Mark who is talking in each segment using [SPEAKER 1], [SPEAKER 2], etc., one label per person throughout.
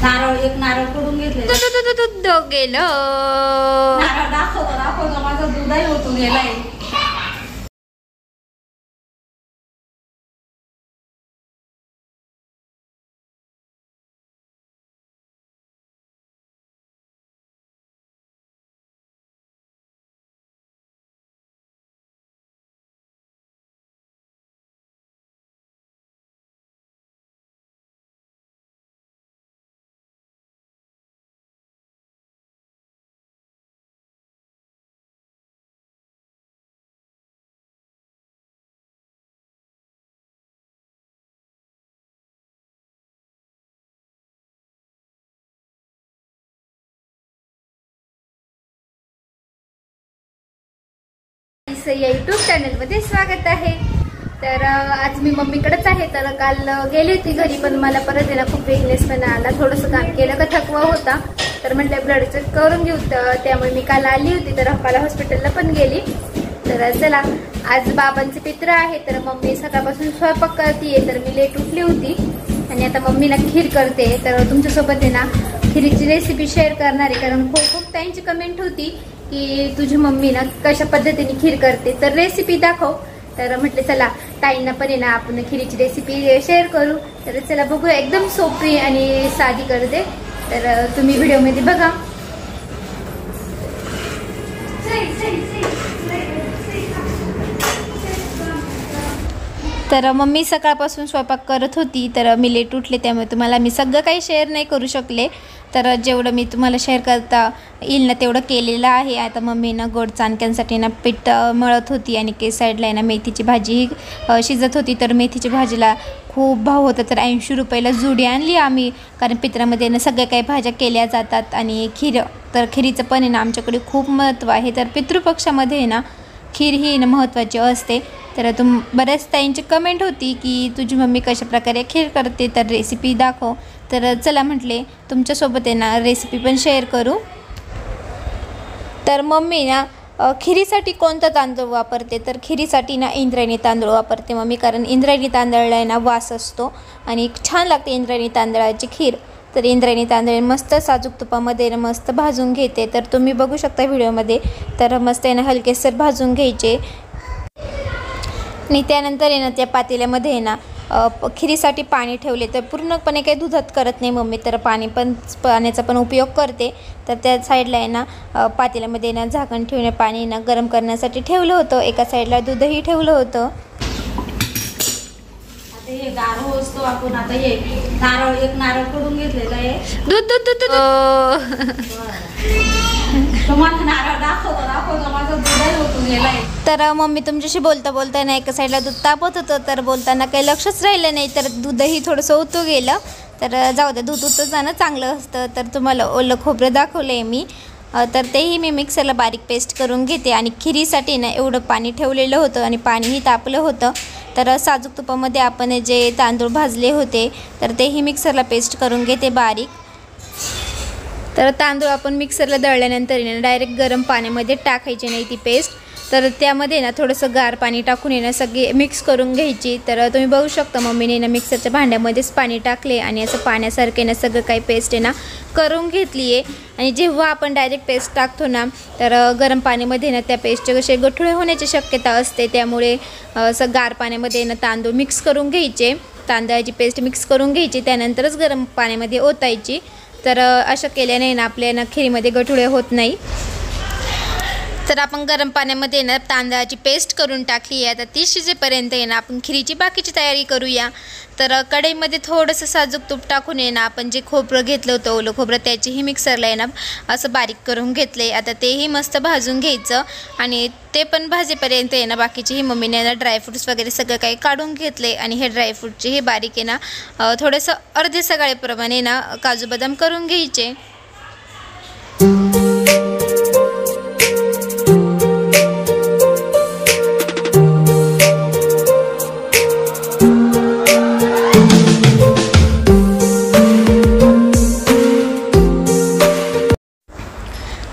[SPEAKER 1] नारळ एक नारळ कडून घेतले
[SPEAKER 2] दूध गेलं.
[SPEAKER 1] नारळ दाखवतो माझं दूधही ओतून गेलाय.
[SPEAKER 2] या युट्यूब चॅनल मध्ये स्वागत आहे. तर आज मी मम्मीकडेच आहे. तर काल गेली होती घरी, पण मला परत येणं खूप विकनेस पण आला. थोडंसं काम केलं का थकवा होता, तर म्हटलं ब्लड चेक करून घेऊ. त्यामुळे मी काल आली होती, तर मला हॉस्पिटलला पण गेली. तर चला, आज बाबांचे पित्र आहे. तर मम्मी सकाळपासून स्वयंपाक करते. तर मी लेट उठली होती आणि आता मम्मीला खीर करते. तर तुमच्यासोबत आहे ना खीरीची रेसिपी शेअर करणार आहे, कारण खूप त्यांची कमेंट होती की तुझी मम्मी ना कशा पद्धतीने खीर करते, तर रेसिपी दाखव. तर म्हटले चला ताईंना पण आहे ना आपण खीरीची रेसिपी शेअर करू. तर चला बघू, एकदम सोपी आणि साधी करते. तर तुम्ही व्हिडिओमध्ये बघा. तर मम्मी सकाळपासून स्वयंपाक करत होती, तर मी लेट उठले, त्यामुळे तुम्हाला मी सगळं काही शेअर नाही करू शकले. तर जेवढं मी तुम्हाला शेअर करता येईल ना तेवढं केलेलं आहे. आता मम्मीनं गोड चाणक्यांसाठी ना पीठ मळत होती आणि के साईडला आहे ना मेथीची भाजी शिजत होती. तर मेथीची भाजीला खूप भाव होता, तर 80 रुपयाला जुडी आणली आम्ही, कारण पित्रामध्ये ना सगळ्या काही भाज्या केल्या जातात. आणि खीर, तर खिरीचं पण आहे ना आमच्याकडे खूप महत्त्व आहे. तर पितृपक्षामध्ये आहे ना खीर ही महत्त्वाची असते. तर बऱ्याच ताईंची कमेंट होती की तुझी मम्मी कशा प्रकारे खीर करते, तर रेसिपी दाखव. तर चला म्हटले तुमच्यासोबत आहे ना रेसिपी पण शेअर करू. तर मम्मी ना खिरीसाठी कोणता तांदूळ वापरते, तर खिरीसाठी ना इंद्रायणी तांदूळ वापरते मम्मी, कारण इंद्रायणी तांदळाला ना वास असतो आणि छान लागते इंद्रायणी तांदळाची खीर. तर इंद्रायणी तांदूळ मस्त साजूक तुपामध्ये मस्त भाजून घेते. तर तुम्ही बघू शकता व्हिडिओमध्ये. तर मस्त आहे ना हलकेसर भाजून घ्यायचे आणि त्यानंतर आहे ना त्या पातेल्यामध्ये आहे ना खिरीसाठी पाणी ठेवले. तर पूर्णपणे काही दुधात करत नाही मम्मी, तर पाण्याचा पण उपयोग करते. तर त्या साईडला आहे ना पातेल्यामध्ये ना झाकण ठेवून पाणी ना गरम करण्यासाठी ठेवलं होतं. एका साईडला दूधही ठेवलं होतं.
[SPEAKER 1] हे गारो असतो, आपण आता हे नारळ एक नारळ कडून घेतलेलं आहे.
[SPEAKER 2] दूध
[SPEAKER 1] तुम्हाला नारळ दाखवतो माझं दूधही ओतून गेलाय.
[SPEAKER 2] तर मम्मी तुमच्याशी बोलता ना एका साईडला दूध तापत होतं, तर बोलताना काही लक्षच राहिलं नाही, तर दूधही थोडंसं ओतू गेलं. तर जाऊ द्या, दूध ओतून जाणं चांगलं असतं. तर तुम्हाला ओलं खोबरं दाखवलं आहे मी. तर तेही मी मिक्सरला बारीक पेस्ट करून घेते. आणि खिरीसाठी ना एवढं पाणी ठेवलेलं होतं आणि पाणीही तापलं होतं. तर साजूक तुपामध्ये आपण जे तांदूळ भाजले होते, तर तेही मिक्सरला पेस्ट करून घेते बारीक. तर तांदूळ आपण मिक्सरला दळल्यानंतर ना डायरेक्ट गरम पाण्यामध्ये टाकायची नाही ती पेस्ट. तर त्यामध्ये ना थोडंसं गार पाणी टाकून ना सगळे मिक्स करून घ्यायची. तर तुम्ही बघू शकता मम्मीने ना मिक्सरच्या भांड्यामध्येच पाणी टाकले आणि असं पाण्यासारखे ना सगळं काही पेस्ट आहे ना करून घेतली आहे. आणि जेव्हा आपण डायरेक्ट पेस्ट टाकतो ना, तर गरम पाण्यामध्ये ना त्या पेस्टचे कसे गठुळे होण्याची शक्यता असते. त्यामुळे असं गार पाण्यामध्ये ना तांदूळ मिक्स करून घ्यायचे, तांदळाची पेस्ट मिक्स करून घ्यायची, त्यानंतरच गरम पाण्यामध्ये ओतायची. तर असं केल्याने ना आपल्या ना खिरीमध्ये गठुळे होत नाही. तर आपण गरम पाण्यामध्ये ना तांदळाची पेस्ट करून टाकली आहे. आता ती शिजेपर्यंत आहे ना आपण खिरीची बाकीची तयारी करूया. तर कढईमध्ये थोडंसं साजूक तूप टाकून आहे ना आपण जे खोबरं घेतलं होतं ओलं खोबरं, त्याचीही मिक्सरला आहे ना असं बारीक करून घेतलं आहे. आता तेही मस्त भाजून घ्यायचं आणि ते पण भाजीपर्यंत आहे ना बाकीचीही मम्मीने ना ड्रायफ्रूट्स वगैरे सगळं काही काढून घेतले. आणि हे ड्रायफ्रूटचेही बारीक आहे ना थोडंसं अर्धे सगळ्याप्रमाणे ना काजू बदाम करून घ्यायचे.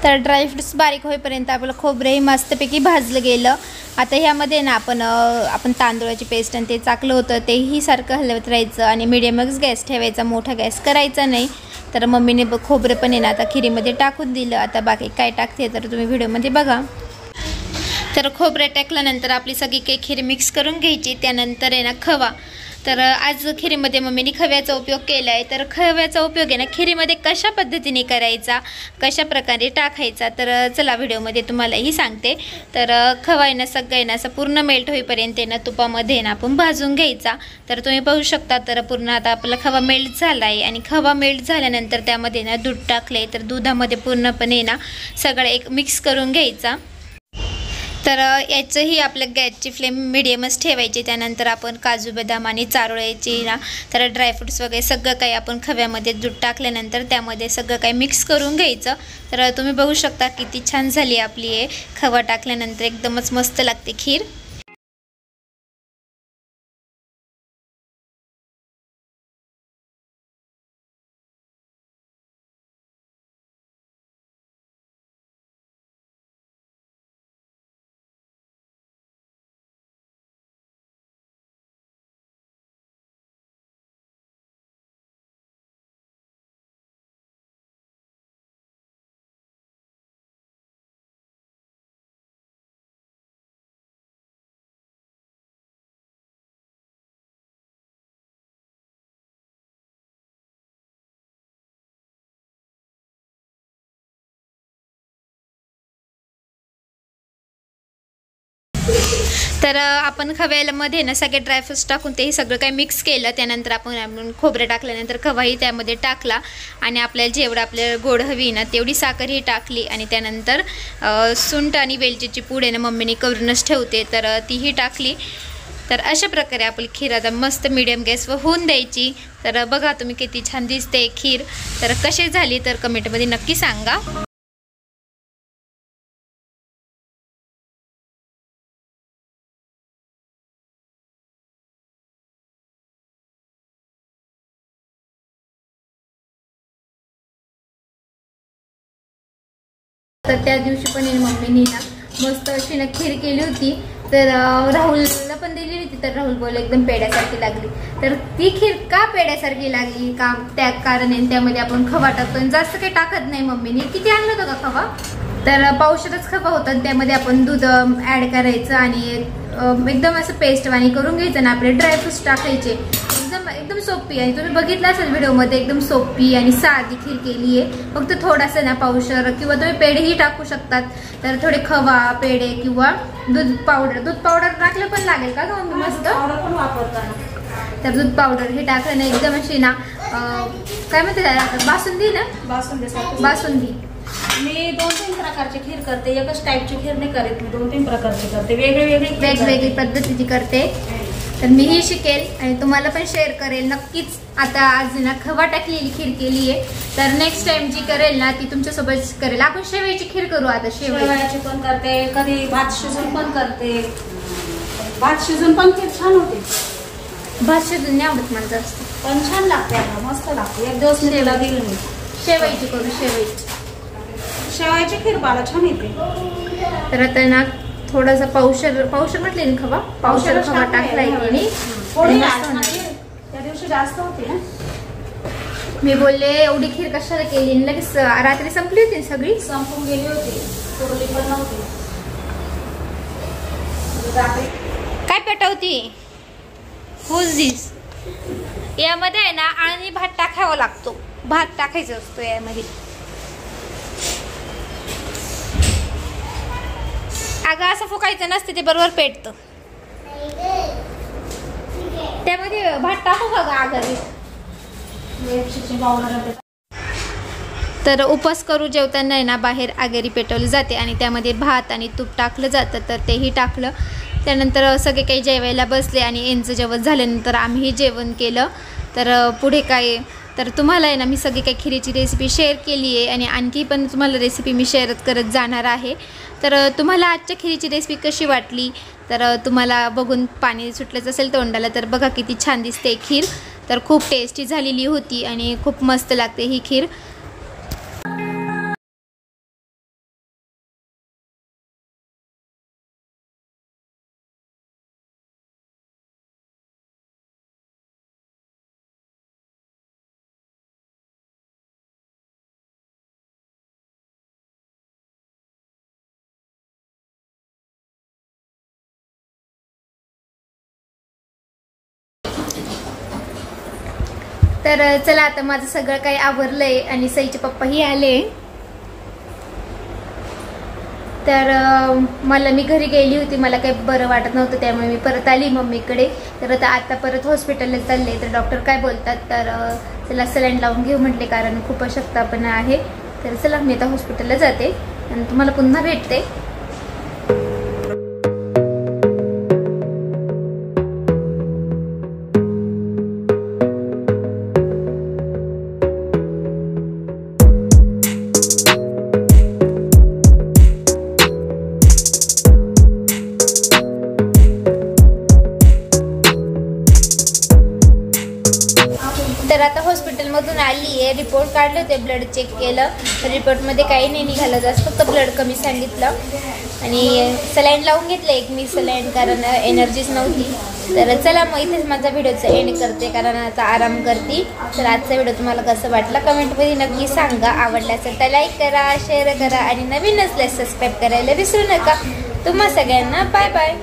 [SPEAKER 2] तर ड्रायफ्रूट्स बारीक होईपर्यंत आपलं खोबरंही मस्तपैकी भाजलं गेलं. आता ह्यामध्ये ना आपण तांदूळाची पेस्ट आणि ते चाकलं होतं तेही सारखं हलवत राहायचं आणि मिडियमच गॅस ठेवायचा, मोठा गॅस करायचा नाही. तर मम्मीने खोबरं पण आहे ना आता खिरीमध्ये टाकून दिलं. आता बाकी काय टाकते तर तुम्ही व्हिडिओमध्ये बघा. तर खोबरं टाकल्यानंतर आपली सगळी काही खीर मिक्स करून घ्यायची. त्यानंतर आहे ना खवा. तर आज खिरीमध्ये मम्मीने खव्याचा उपयोग केला आहे. तर खव्याचा उपयोग आहे ना खिरीमध्ये कशा पद्धतीने करायचा, कशा प्रकारे टाकायचा, तर चला व्हिडिओमध्ये तुम्हालाही सांगते. तर खवा आहे ना सगळं आहे ना असं पूर्ण मेल्ट होईपर्यंत आहे ना तुपामध्ये ना आपण भाजून घ्यायचा. तर तुम्ही पाहू शकता तर पूर्ण आता आपला खवा मेल्ट झाला आहे. आणि खवा मेल्ट झाल्यानंतर त्यामध्ये ना दूध टाकले. तर दुधामध्ये पूर्णपणे ना सगळं एक मिक्स करून घ्यायचा. तर याचंही आपल्या गॅसची फ्लेम मिडियमच ठेवायची. त्यानंतर आपण काजू बदाम आणि चारोळ्याची ना तर ड्रायफ्रूट्स वगैरे सगळं काही आपण खव्यामध्ये दूध टाकल्यानंतर त्यामध्ये सगळं काही मिक्स करून घ्यायचं. तर तुम्ही बघू शकता किती छान झाली आपली हे खवा टाकल्यानंतर एकदमच मस्त लागते खीर. तर आपण खव्यामध्ये ना सगळे ड्रायफ्रूट्स टाकून तेही सगळं काही मिक्स केलं. त्यानंतर आपण खोबरं टाकल्यानंतर खवाही त्यामध्ये टाकला. आणि आपल्याला जेवढं आपल्याला गोड हवी ना तेवढी साखरही टाकली. आणि त्यानंतर सुंठ आणि वेलचीची पूड आहे ना मम्मीने करूनच ठेवते तर तीही टाकली. तर अशा प्रकारे आपली खीर आता मस्त मीडियम गॅसवर होऊन द्यायची. तर बघा तुम्ही किती छान दिसते खीर. तर कशी झाली तर कमेंटमध्ये नक्की सांगा. तर त्या दिवशी पण मम्मीने ना मस्त अशी ना खीर केली होती. तर राहुलला पण दिली होती. तर राहुल बोल एकदम पेड्यासारखी लागली. तर ती खीर का पेड्यासारखी लागली का त्या कारण आहे त्यामध्ये आपण खवा टाकतो. जास्त काही टाकत नाही मम्मीने. किती आणलं होतं का खवा तर पावशेरच खवा होता. त्यामध्ये आपण दूध ऍड करायचं आणि एकदम असं पेस्ट वाणी करून घ्यायचं ना आपले ड्रायफ्रुट्स टाकायचे. एकदम सोपी आणि तुम्ही बघितलं असेल व्हिडिओमध्ये एकदम सोपी आणि साधी खीर केली आहे. फक्त थोडासा ना पावशर किंवा तुम्ही पेढेही टाकू शकतात. तर थोडे खवा पेढे किंवा दूध पावडर टाकलं पण लागेल का मम्मी मस्त
[SPEAKER 1] पण वापरतात.
[SPEAKER 2] तर दूध पावडर हे टाकलं ना एकदम अशी ना काय म्हणते बासुंदी ना बासुंदी.
[SPEAKER 1] मी 2-3 प्रकारची खीर करते. एकच टाईपची खीर नाही करत मी. 2-3 प्रकारची करते. वेगवेगळी
[SPEAKER 2] पद्धतीची करते. तर मीही शिकेल आणि तुम्हाला पण शेअर करेल नक्कीच. आता आज ना खवा टाकलेली खीर केली आहे. तर नेक्स्ट टाइम जी करेल ना ती तुमच्यासोबत करेल. आपण शेवयाची खीर करू आता.
[SPEAKER 1] शेवयाची पण करते. कधी भात शिजून पण करते. भात शिजून पण खीर छान होते.
[SPEAKER 2] भात शिजून नाही आवडत मला जास्त
[SPEAKER 1] पण छान लागते. आता मस्त लागते. एक दिवस मी तिला दिली मी.
[SPEAKER 2] शेवयाची करू. शेवयाची
[SPEAKER 1] खीर बाळा छान येते.
[SPEAKER 2] तर आता ना थोडासा पावशर म्हटले ना खवा पावशर खवा टाकलाय मी.
[SPEAKER 1] त्या दिवशी जास्त होती ना.
[SPEAKER 2] मी बोलले एवढी खीर कशाला केली. लगेच रात्री संपली होती सगळी.
[SPEAKER 1] संपून गेली होती. थोडी पण नव्हती.
[SPEAKER 2] काय पेटवती हुज दिस. यामध्ये आहे ना आणि भात टाकावा लागतो. भात टाकायचा असतो यामध्ये. अगं असं फुकायचं नसते ते बरोबर पेटतं. त्यामध्ये भात टाकू का आगरी. तर उपास करू जेवताना आहे ना बाहेर आगरी पेटवली जाते आणि त्यामध्ये भात आणि तूप टाकलं जातं. तर तेही टाकलं. त्यानंतर सगळे काही जेवायला बसले आणि यांचं जेवण झाल्यानंतर आम्हीही जेवण केलं. तर पुढे काय तर तुम्हाला आहे ना मी सगळी काही खिरीची रेसिपी शेअर केली आहे आणि आणखी पण तुम्हाला रेसिपी मी शेअर करत जाणार आहे. तर तुम्हाला आजच्या खिरीची रेसिपी कशी वाटली तर तुम्हाला बघून पाणी सुटलंच असेल तोंडाला. तर बघा किती छान दिसते खीर. तर खूप टेस्टी झालेली होती आणि खूप मस्त लागते ही खीर. तर चला आता माझं सगळं काही आवरलंय आणि सईचे पप्पाही आले. तर मला मी घरी गेली होती, मला काही बरं वाटत नव्हतं त्यामुळे मी परत आली मम्मीकडे. तर आता परत हॉस्पिटलला चालले. तर डॉक्टर काय बोलतात तर चला सलाईन लावून घेऊ म्हटले, कारण खूप अशक्तपणा आहे. तर चला मी आता हॉस्पिटलला जाते आणि तुम्हाला पुन्हा भेटते. तर आता हॉस्पिटलमधून आली आहे, रिपोर्ट काढले होते, ब्लड चेक केलं. रिपोर्टमध्ये काही नाही निघालं, जास्त फक्त ब्लड कमी सांगितलं. आणि सलाईन लावून घेतलं एक मी सलाईन, कारण एनर्जीच नव्हती. तर चला मग इथेच माझा व्हिडिओचा एंड करते, कारण आता आराम करते. तर आजचा व्हिडिओ तुम्हाला कसं वाटला कमेंटमध्ये नक्की सांगा. आवडला असेल तर लाईक करा, शेअर करा आणि नवीन असल्यास सबस्क्राईब करायला विसरू नका. तुम्हा सगळ्यांना बाय बाय.